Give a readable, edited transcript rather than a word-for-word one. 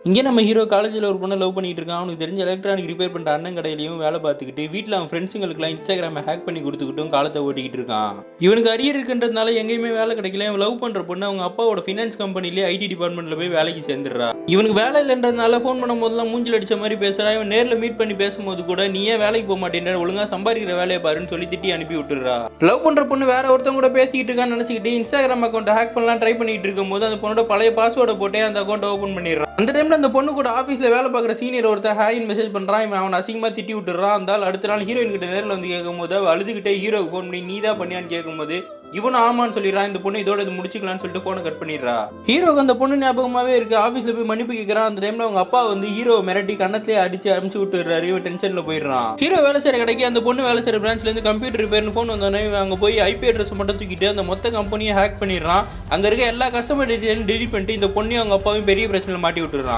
இங்கே நம்ம ஹீரோ காலேஜில் ஒரு பொண்ணை லவ் பண்ணிட்டு இருக்கான். அவனுக்கு தெரிஞ்ச எலக்ட்ரானிக் ரிப்பேர் பண்ணுற அண்ணன் கடையிலையும் வேலை பார்த்துக்கிட்டு வீட்டில் அவன் ஃப்ரெண்ட்ஸுங்களுக்குலாம் இன்ஸ்டாகிராமை ஹேக் பண்ணி கொடுத்துக்கிட்டும் காலத்தை ஓட்டிக்கிட்டு இருக்கான். இவனுக்கு அரியர் இருக்குன்றதுனால எங்கேயுமே வேலை கிடைக்கல. இவன் லவ் பண்ணுற பொண்ணு அவங்க அப்பாவோட ஃபினான்ஸ் கம்பெனிலேயே ஐடி டிபார்ட்மெண்ட்டில் போய் வேலைக்கு சேர்ந்துடுறா. இவனுக்கு வேலை இல்லைன்றதுனால ஃபோன் பண்ணும் போதெல்லாம் மூஞ்சில் அடிச்ச மாதிரி பேசுறா. இவன் நேரில் மீட் பண்ணி பேசும்போது கூட நீ ஏன் வேலைக்கு போக மாட்டேன்ற, ஒழுங்காக சம்பாதிக்கிற வேலையை பாருன்னு சொல்லி திட்டி அனுப்பி விட்டுறா. லவ் பண்ணுற பொண்ணு வேற ஒருத்தவங்க கூட பேசிக்கிட்டு இருக்கான்னு நினச்சிக்கிட்டு இன்ஸ்டாகிராம் அக்கௌண்ட்டை ஹேக் பண்ணலாம் ட்ரை பண்ணிட்டு இருக்கும் போது அந்த பொண்ணோட பழைய பாஸ்வேர்டை போட்டே அந்த அக்கௌண்ட்டை ஓப்பன் பண்ணிடுறான். அந்த டைமில் அந்த பொண்ணு கூட ஆஃபீஸில் வேலை பார்க்குற சீனியர் ஒருத்தர் ஹாய்னு மெசேஜ் பண்ணுறான். இவன் அவனை அசிங்கமாக திட்டி விட்டுறான். அந்த அடுத்த நாள் ஹீரோயின் கிட்ட நேரில் வந்து கேட்கும்போது அழுதுகிட்டே ஹீரோக்கு ஃபோன் பண்ணி நீ தான் பண்ணியான்னு கேட்கும்போது இவனும் ஆமான்னு சொல்லிடுறான். இந்த பொண்ணு இதோட இது முடிச்சுக்கலான்னு சொல்லிட்டு ஃபோனை கட் பண்ணிடுறா. ஹீரோக்கு அந்த பொண்ணு ஞாபகமாகவே இருக்குது. ஆஃபீஸில் போய் மன்னிப்பு கேட்குறான். அந்த டைமில் அவங்க அப்பா வந்து ஹீரோ மிரட்டி கண்ணத்திலே அடிச்சு அனுப்பிச்சு விட்டுறாரு. இவன் டென்ஷனில் போயிடுறான். ஹீரோ வேலை செய்கிற கடைக்கு அந்த பொண்ணு வேலை செய்கிற பிரான்ச்லேருந்து கம்ப்யூட்டர் ரிப்பேர்னு ஃபோன் வந்தோடனே அங்கே போய் ஐபி அட்ரஸ் மட்டும் தூக்கிட்டு அந்த மொத்த கம்பெனியை ஹேக் பண்ணிடுறான். அங்கே இருக்க எல்லா கஸ்டமர் டீட்டெயிலும் டெலிட் பண்ணிட்டு இந்த பொண்ணையும் அவங்க அப்பாவையும் பெரிய பிரச்சனையில் மாட்டி விட்டுறான்.